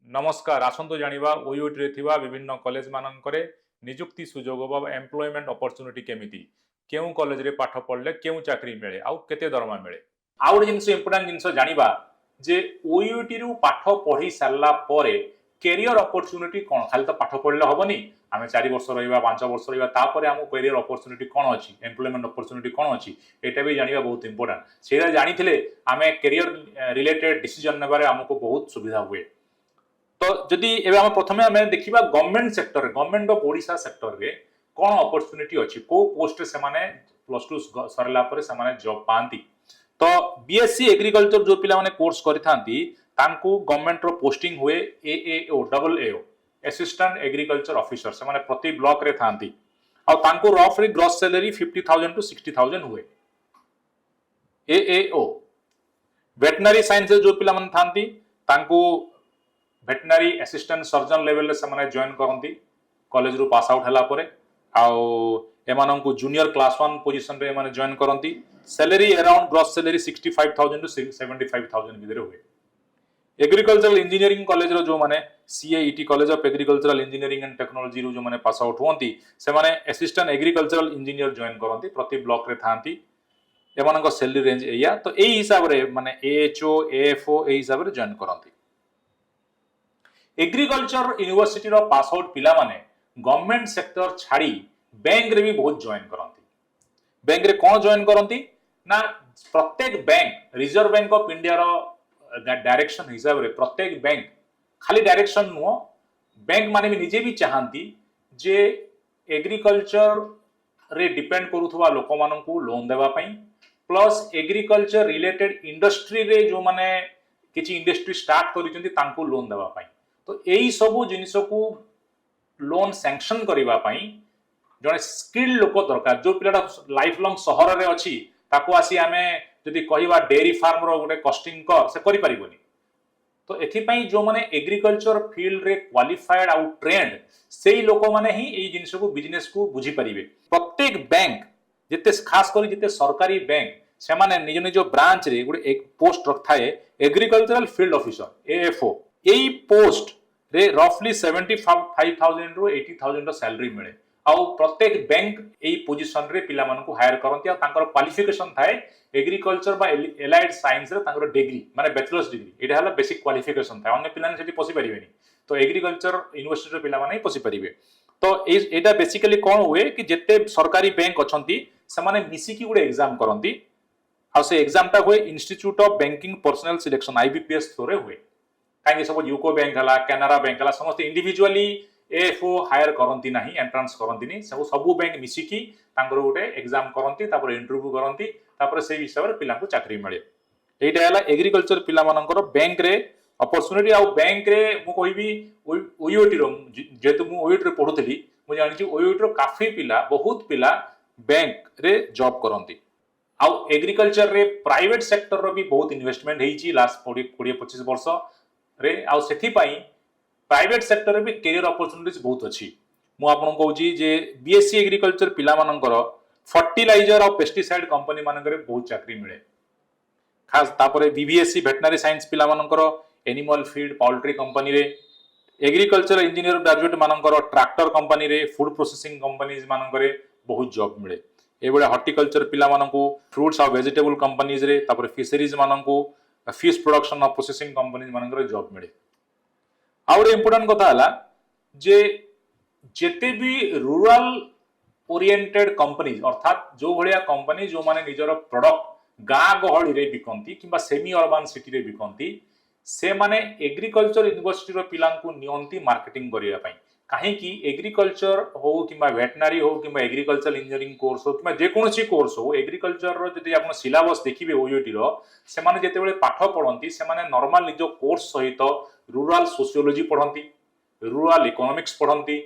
नमस्कार आसंतु जानिबा ओयूटी रे थिबा विभिन्न कॉलेज मानकरे नियुक्ति सुजोग बा एम्प्लॉयमेंट अपॉर्चुनिटी केमिति केउ कॉलेज रे पाठ पढ़ले केउ चाकरी मिले आउ केते दरमा मिले आउ गोटे जिनस इंपोर्टेंट जिनस जानिबा जे ओयूटी रु पाठ पढ़ी सारला परे कैरियर अपॉर्चुनिटी कोन खाली तो पाठ पढ़ले होबनी आमे 4 वर्ष रहिबा 5 वर्ष रहिबा तापरे हमु कैरियर अपॉर्चुनिटी कोन अछि एम्प्लॉयमेंट अपॉर्चुनिटी कोन अछि एटा भी जानिबा बहुत इंपोर्टेंट सेरा जानिथिले आमे कैरियर रिलेटेड डिसीजन नेबारे हमको बहुत सुविधा हुए। तो जदि एबे हम प्रथमे हमें देखिबा government sector government of Odisha sector रे कोन अपॉर्चुनिटी अछि को पोस्ट से माने +2 सरला परे से माने जॉब पांती। तो बीएससी एग्रीकल्चर जो पिला माने कोर्स करिथांती तांको गवर्नमेंट रो पोस्टिंग हुए एएओ डबल एओ असिस्टेंट एग्रीकल्चर ऑफिसर से माने प्रति ब्लॉक रे थांती और तांको रफली ग्रॉस सैलरी 50,000 टू 60,000 हुए एएओ। वेटनरी साइंस जो पिला माने थांती तांको वेटनरी असिस्टेंट सर्जन लेवल से माने जॉइन करंती कॉलेज रो पास आउट हला परे आउ एमानन को जूनियर क्लास 1 पोजीशन रे माने जॉइन करंती salary around gross salary 65,000 to 75,000 भितरे हुए। एग्रीकल्चरल इंजीनियरिंग कॉलेज रो जो माने CAET college of agricultural engineering and technology रो जो माने पास आउट होंती से माने असिस्टेंट एग्रीकल्चरल इंजीनियर जॉइन करंती प्रति ब्लॉक रे थांती एमानन को सैलरी रेंज एया तो एई हिसाब रे माने एएचओ एएफओ एई हिसाब रे जॉइन करंती। एग्रीकल्चर यूनिवर्सिटी रो पास आउट पिला माने गवर्नमेंट सेक्टर छाड़ी बैंक रे भी बहुत जॉइन करंती। बैंक रे कोन जॉइन करंती ना प्रत्येक bank reserve bank of India रो डायरेक्शन हिसाब रे प्रत्येक बैंक खाली डायरेक्शन नुओ बैंक माने भी निजे भी चाहंती जे एग्रीकल्चर रे डिपेंड करूथवा लोक मानन को लोन देबा पई प्लस एग्रीकल्चर रिलेटेड इंडस्ट्री रे जो माने किछि इंडस्ट्री स्टार्ट करिसंती तांको लोन देबा पई तो यही सबू जिनिस को लोन सैंक्शन करबा पई जने स्किल लोक दरकार जो पिलाटा लाइफ लॉन्ग शहर रे अछि ताको आसी आमे जदि कहिबा डेयरी फार्म रो गोटे कस्टिंग कर से करि परिबोनी। तो एथि पई जो माने एग्रीकल्चर फील्ड रे क्वालिफाइड आउ ट्रेंड सेही लोक माने ही एई जिनिस को बिजनेस को बुझी परिबे। प्रत्येक बैंक जेते खास करी जेते सरकारी बैंक से माने निज निज ब्रांच रे गोटे एक post रखथाए agricultural field officer AFO एई पोस्ट रे रफली 75,000 रो 80,000 रो सैलरी मिले आउ प्रत्येक बैंक एई पोजीशन रे पिला मानन को हायर करंती आ तांकर क्वालिफिकेशन थाए एग्रीकल्चर बा एलाइड साइंस रे तांकर डिग्री माने बैचलर्स डिग्री एटा हला बेसिक क्वालिफिकेशन थाए अन्य पिलाने सेठी पसी परिबेनी तो एग्रीकल्चर यूनिवर्सिटी रे पिला माने पसी परिबे। तो एटा बेसिकली कोन हुए कि जेते सरकारी बैंक अछंती से माने मिसी की गुडे एग्जाम करंती आ से एग्जाम ता हुए institute of banking personal selection IBPS through रे हुए कहीं सब यूको बैंक हला कैनरा बैंक हला समस्त इंडिविजुअली एएफओ हायर करंती नाही एंट्रेंस करंती नहीं सब बैंक मिसिकी तांकर गोटे एग्जाम करंती तापर इंटरव्यू करंती तापर से हिसाब रे पिला को चाकरी मिले। एटा हला एग्रीकल्चर पिला मानकर बैंक रे अपॉर्चुनिटी आ बैंक रे मु कहिबी ओयूटी रो जेतु मु ओयूटी रे पढुतली मु जानि छी ओयूटी रो काफी पिला बहुत पिला बैंक रे जॉब करंती आ एग्रीकल्चर रे प्राइवेट सेक्टर रो भी बहुत इन्वेस्टमेंट हेई छी लास्ट 20-25 वर्ष रे आउ सेथि पई प्राइवेट सेक्टर रे भी कैरियर अपॉर्चुनिटीज बहुत अछि। मु आपन कहूची जे बीएससी एग्रीकल्चर पिला मानकर फर्टिलाइजर और पेस्टिसाइड कंपनी मानकर बहुत चाकरी मिले खास तापरे बीबीएससी वेटनरी साइंस पिला मानकर एनिमल फीड पोल्ट्री कंपनी रे एग्रीकल्चर इंजीनियर ग्रेजुएट मानकर ट्रैक्टर कंपनी रे फूड प्रोसेसिंग कंपनीज मानकर बहुत जॉब मिले एबळे हॉर्टिकल्चर पिला माननको फ्रूट्स और वेजिटेबल कंपनीज रे तापरे फिशरीज माननको फिश प्रोडक्शन और प्रोसेसिंग कंपनीज मानकर जॉब मिले। आउर इंपोर्टेंट कथा हला जे जेते भी रूरल ओरिएंटेड कंपनीज अर्थात जो भलिया कंपनी जो माने निजर प्रोडक्ट गाँ गहली रे बिकंती किबा सेमी अर्बन सिटी रे बिकंती से माने एग्रीकल्चर यूनिवर्सिटी रो पिलां को नियंती मार्केटिंग करिया पई काहे कि एग्रीकल्चर हो किबा वेटनरी हो किबा एग्रीकल्चर इंजीनियरिंग कोर्स हो किबा जे कोनोसी कोर्स हो एग्रीकल्चर रो जदि आपण सिलेबस देखिबे ओयूटी रो से माने जेते बेले पाठ पढंती से माने नॉर्मल निजो कोर्स सहित रूरल सोशियोलॉजी पढंती रूरल इकोनॉमिक्स पढंती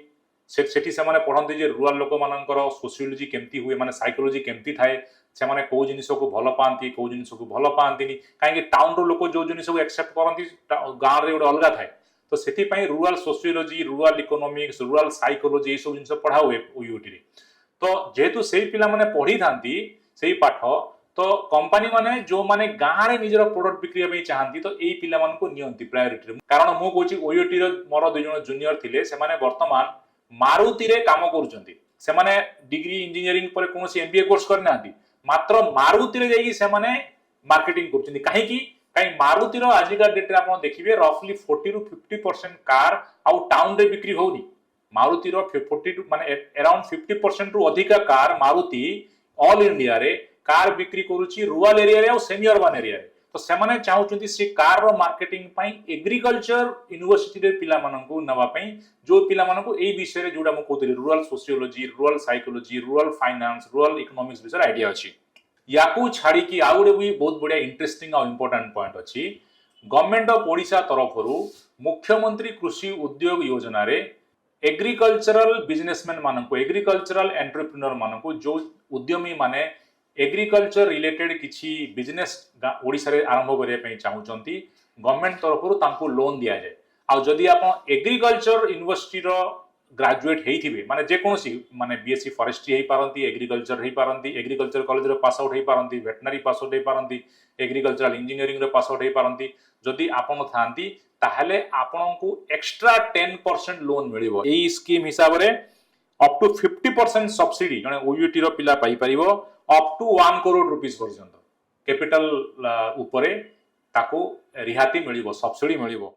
सेठी से माने पढंती जे रूरल लोक मानकर सोशियोलॉजी केमती हुए माने साइकोलॉजी केमती थाए से माने को जिनिस को भलो पांती को जिनिस को भलो पांतीनी काहे कि टाउन रो लोक जो जिनिस को एक्सेप्ट करंती गां रे ओडे अलगा थाए तो सेठी पई rural sociology rural economics rural psychology ए सब जिनिस पढा हुए ओयूटी रे। तो जेहेतु सेही पिला माने पढी थांती सेही पाठ तो कंपनी माने जो माने गाँ रे निजर प्रोडक्ट बिक्री पे चाहती तो एई पिला मान को नियंती प्रायोरिटी कारण मु कहूची ओयूटी रो मोर दुई जण जूनियर थिले से माने वर्तमान मारुति रे काम करूचंती से माने डिग्री इंजीनियरिंग पर कोनोसी एमबीए कोर्स करनांती मात्र मारुति रे जाई से माने मार्केटिंग करूचंती काहे की काई मारुति रो आजिका डेट रे आपण देखिबे रफली 40 रु 50% कार आउ टाउन रे बिक्री होउनी मारुति रो 42 माने अराउंड 50% रु अधिका कार मारुति ऑल इंडिया रे कार बिक्री करूची रूरल एरिया रे और सेमी अर्बन एरिया रे तो से माने चाहुचंती से कार रो मार्केटिंग पई एग्रीकल्चर यूनिवर्सिटी रे पिला माननकु नवा पई जो पिला माननकु एई विषय रे जोडा मु कहतली rural sociology rural psychology rural finance rural economics विषय आईडिया अछि याकू छाड़ी की आउ भी बहुत बढ़िया इंटरेस्टिंग और इंपोर्टेंट पॉइंट अछि गवर्नमेंट ऑफ ओडिशा तरफरु मुख्यमंत्री कृषि उद्योग योजना रे एग्रीकल्चरल बिजनेसमैन माननकु एग्रीकल्चरल एंटरप्रेन्योर माननकु जो उद्यमी माने एग्रीकल्चर रिलेटेड किछि बिजनेस ओडिशा रे आरंभ करिया पई चाहुचंती गवर्नमेंट तरफरु तांको लोन दिया जाय आ जदी आपण एग्रीकल्चर यूनिवर्सिटी रो ग्रेजुएट हेइथिबे माने जे कोनोसी माने बीएससी फॉरेस्ट्री हेइ पारंती एग्रीकल्चर हेइ पारंती एग्रीकल्चर कॉलेज रो पास आउट हेइ पारंती वेटनरी पास आउट हेइ पारंती एग्रीकल्चरल इंजीनियरिंग रो पास आउट हेइ पारंती जदी आपण थांती ताहले आपनकु एक्स्ट्रा 10% लोन मिलिबो एई स्कीम हिसाब रे अप टू 50% सब्सिडी जने ओयूटी रो पिला पाई परिबो अप टू 1 करोड़ रुपीस पर्यंत कैपिटल उपरे ताको रिहाती मिलिबो सब्सिडी मिलिबो